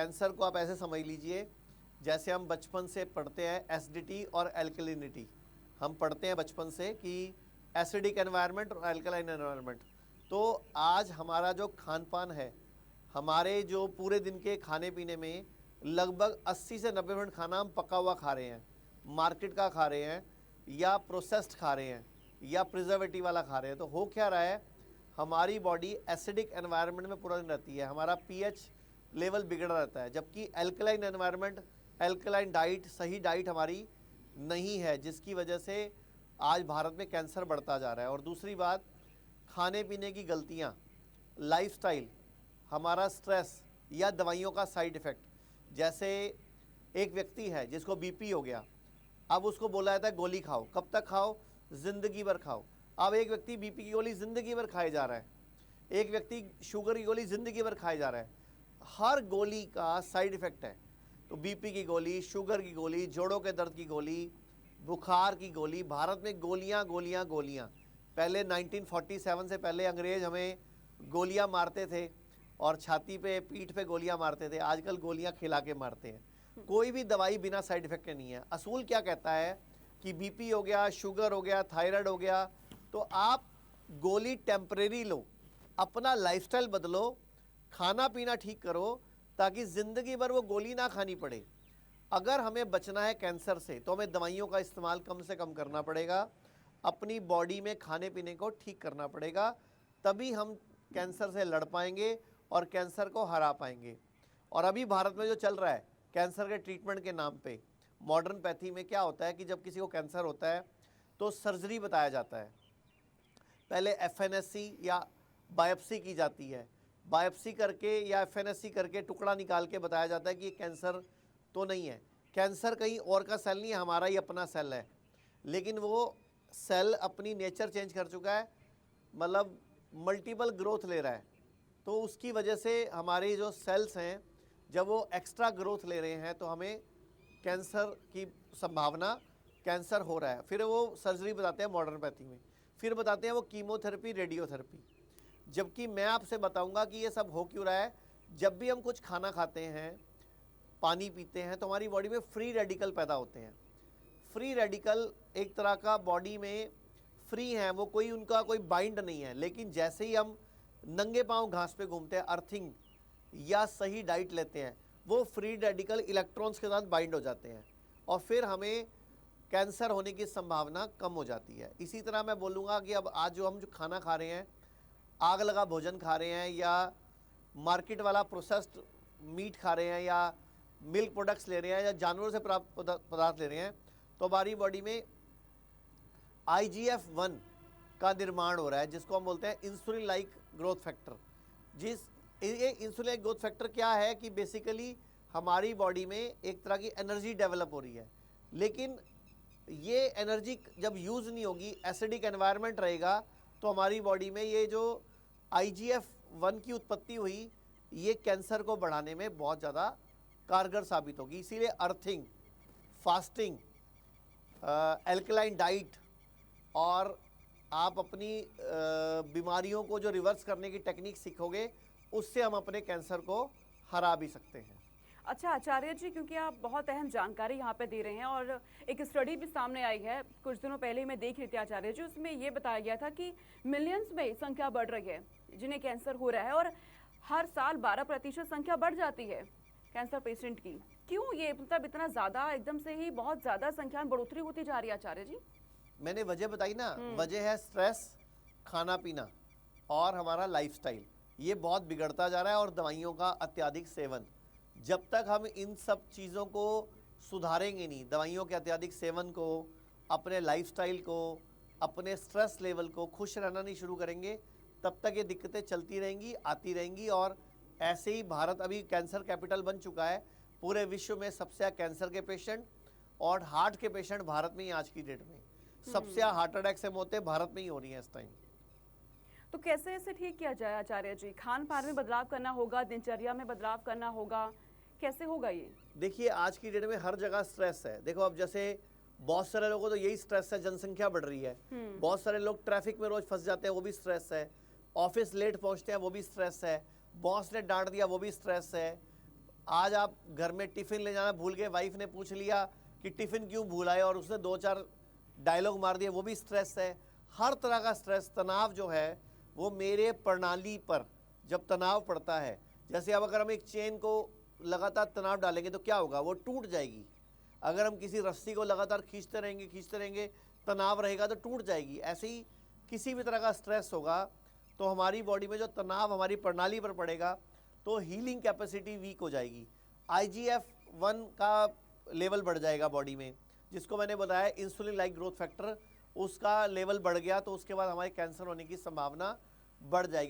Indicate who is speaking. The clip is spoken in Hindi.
Speaker 1: कैंसर को आप ऐसे समझ लीजिए जैसे हम बचपन से पढ़ते हैं एसिडिटी और एल्कलिनिटी, हम पढ़ते हैं बचपन से कि एसिडिक एनवायरनमेंट और एल्कलाइन एनवायरनमेंट। तो आज हमारा जो खान पान है, हमारे जो पूरे दिन के खाने पीने में लगभग 80 से 90% खाना हम पका हुआ खा रहे हैं, मार्केट का खा रहे हैं, या प्रोसेस्ड खा रहे हैं, या प्रिजर्वेटिव वाला खा रहे हैं। तो हो क्या रहा है, हमारी बॉडी एसिडिक एनवायरनमेंट में पूरा दिन रहती है, हमारा पीएच लेवल बिगड़ा रहता है। जबकि एल्कलाइन एनवायरनमेंट, एल्कलाइन डाइट, सही डाइट हमारी नहीं है, जिसकी वजह से आज भारत में कैंसर बढ़ता जा रहा है। और दूसरी बात, खाने पीने की गलतियाँ, लाइफस्टाइल, हमारा स्ट्रेस या दवाइयों का साइड इफ़ेक्ट। जैसे एक व्यक्ति है जिसको बीपी हो गया, अब उसको बोला जाता है गोली खाओ। कब तक खाओ? ज़िंदगी भर खाओ। अब एक व्यक्ति बीपी की गोली ज़िंदगी भर खाए जा रहा है, एक व्यक्ति शुगर की गोली ज़िंदगी भर खाए जा रहा है। हर गोली का साइड इफ़ेक्ट है। तो बीपी की गोली, शुगर की गोली, जोड़ों के दर्द की गोली, बुखार की गोली, भारत में गोलियां गोलियां गोलियां। पहले 1947 से पहले अंग्रेज हमें गोलियां मारते थे और छाती पे, पीठ पे गोलियां मारते थे। आजकल गोलियां खिला के मारते हैं। कोई भी दवाई बिना साइड इफ़ेक्ट के नहीं है। असूल क्या कहता है कि बीपी हो गया, शुगर हो गया, थायराइड हो गया, तो आप गोली टेम्परेरी लो, अपना लाइफस्टाइल बदलो, खाना पीना ठीक करो, ताकि ज़िंदगी भर वो गोली ना खानी पड़े। अगर हमें बचना है कैंसर से तो हमें दवाइयों का इस्तेमाल कम से कम करना पड़ेगा, अपनी बॉडी में खाने पीने को ठीक करना पड़ेगा, तभी हम कैंसर से लड़ पाएंगे और कैंसर को हरा पाएंगे। और अभी भारत में जो चल रहा है कैंसर के ट्रीटमेंट के नाम पे, मॉडर्न पैथी में क्या होता है कि जब किसी को कैंसर होता है तो सर्जरी बताया जाता है। पहले एफएनएससी या बायोप्सी की जाती है, बायोप्सी करके या एफएनएससी करके टुकड़ा निकाल के बताया जाता है कि ये कैंसर तो नहीं है। कैंसर कहीं और का सेल नहीं है, हमारा ही अपना सेल है, लेकिन वो सेल अपनी नेचर चेंज कर चुका है, मतलब मल्टीपल ग्रोथ ले रहा है। तो उसकी वजह से हमारे जो सेल्स हैं, जब वो एक्स्ट्रा ग्रोथ ले रहे हैं तो हमें कैंसर की संभावना, कैंसर हो रहा है। फिर वो सर्जरी बताते हैं मॉडर्न पैथी में, फिर बताते हैं वो कीमोथेरेपी, रेडियोथेरेपी। जबकि मैं आपसे बताऊंगा कि ये सब हो क्यों रहा है। जब भी हम कुछ खाना खाते हैं, पानी पीते हैं, तो हमारी बॉडी में फ्री रेडिकल पैदा होते हैं। फ्री रेडिकल एक तरह का बॉडी में फ्री हैं, वो कोई उनका कोई बाइंड नहीं है। लेकिन जैसे ही हम नंगे पांव घास पे घूमते हैं, अर्थिंग या सही डाइट लेते हैं, वो फ्री रेडिकल इलेक्ट्रॉन्स के साथ बाइंड हो जाते हैं और फिर हमें कैंसर होने की संभावना कम हो जाती है। इसी तरह मैं बोलूँगा कि अब आज जो हम जो खाना खा रहे हैं, आग लगा भोजन खा रहे हैं, या मार्केट वाला प्रोसेस्ड मीट खा रहे हैं, या मिल्क प्रोडक्ट्स ले रहे हैं, या जानवरों से प्राप्त पदार्थ ले रहे हैं, तो हमारी बॉडी में IGF-1 का निर्माण हो रहा है, जिसको हम बोलते हैं इंसुलिन लाइक ग्रोथ फैक्टर। ये इंसुलिन लाइक ग्रोथ फैक्टर क्या है कि बेसिकली हमारी बॉडी में एक तरह की एनर्जी डेवलप हो रही है। लेकिन ये एनर्जी जब यूज़ नहीं होगी, एसिडिक एनवायरनमेंट रहेगा, तो हमारी बॉडी में ये जो IGF-1 की उत्पत्ति हुई, ये कैंसर को बढ़ाने में बहुत ज़्यादा कारगर साबित होगी। इसीलिए अर्थिंग, फास्टिंग, एल्कलाइन डाइट, और आप अपनी बीमारियों को जो रिवर्स करने की टेक्निक सीखोगे, उससे हम अपने कैंसर को हरा भी सकते हैं।
Speaker 2: अच्छा आचार्य जी, क्योंकि आप बहुत अहम जानकारी यहाँ पे दे रहे हैं और एक स्टडी भी सामने आई है कुछ दिनों पहले, मैं देख रही थी आचार्य जी, उसमें ये बताया गया था कि मिलियंस में संख्या बढ़ रही है जिन्हें कैंसर हो रहा है, और हर साल 12% संख्या बढ़ जाती है कैंसर पेशेंट की। क्यों ये मतलब इतना ज़्यादा एकदम से ही बहुत ज़्यादा संख्या में बढ़ोतरी होती जा रही है आचार्य जी?
Speaker 1: मैंने वजह बताई ना, वजह है स्ट्रेस, खाना पीना और हमारा लाइफस्टाइल। ये बहुत बिगड़ता जा रहा है, और दवाइयों का अत्यधिक सेवन। जब तक हम इन सब चीज़ों को सुधारेंगे नहीं, दवाइयों के अत्यधिक सेवन को, अपने लाइफस्टाइल को, अपने स्ट्रेस लेवल को, खुश रहना नहीं शुरू करेंगे, तब तक ये दिक्कतें चलती रहेंगी, आती रहेंगी। और ऐसे ही भारत अभी कैंसर कैपिटल बन चुका है। पूरे विश्व में सबसे ज़्यादा कैंसर के पेशेंट और हार्ट के पेशेंट भारत में ही, आज की डेट में सबसे ज़्यादा हार्ट अटैक से मौतें भारत में ही हो रही हैं इस टाइम।
Speaker 2: तो कैसे इसे ठीक किया जाए आचार्य जी? खान पान में बदलाव करना होगा, दिनचर्या में बदलाव करना होगा, कैसे होगा ये?
Speaker 1: देखिए, आज की डेट में हर जगह स्ट्रेस है। देखो, अब जैसे बहुत सारे लोगों को तो यही स्ट्रेस है, जनसंख्या बढ़ रही है, बहुत सारे लोग ट्रैफिक में रोज फंस जाते हैं, वो भी स्ट्रेस है। ऑफिस लेट पहुंचते हैं, वो भी स्ट्रेस है। बॉस ने डांट दिया, वो भी स्ट्रेस है। आज आप घर में टिफ़िन ले जाना भूल गए, वाइफ ने पूछ लिया कि टिफ़िन क्यों भूल आए और उसने 2-4 डायलॉग मार दिए, वो भी स्ट्रेस है। हर तरह का स्ट्रेस, तनाव जो है वो मेरे प्रणाली पर जब तनाव पड़ता है, जैसे अब अगर हम एक चेन को लगातार तनाव डालेंगे तो क्या होगा, वो टूट जाएगी। अगर हम किसी रस्सी को लगातार खींचते रहेंगे, तनाव रहेगा तो टूट जाएगी। ऐसे ही किसी भी तरह का स्ट्रेस होगा तो हमारी बॉडी में जो तनाव हमारी प्रणाली पर पड़ेगा तो हीलिंग कैपेसिटी वीक हो जाएगी। IGF-1 का लेवल बढ़ जाएगा बॉडी में, जिसको मैंने बताया इंसुलिन लाइक ग्रोथ फैक्टर, उसका लेवल बढ़ गया तो उसके बाद हमारे कैंसर होने की संभावना बढ़ जाएगी।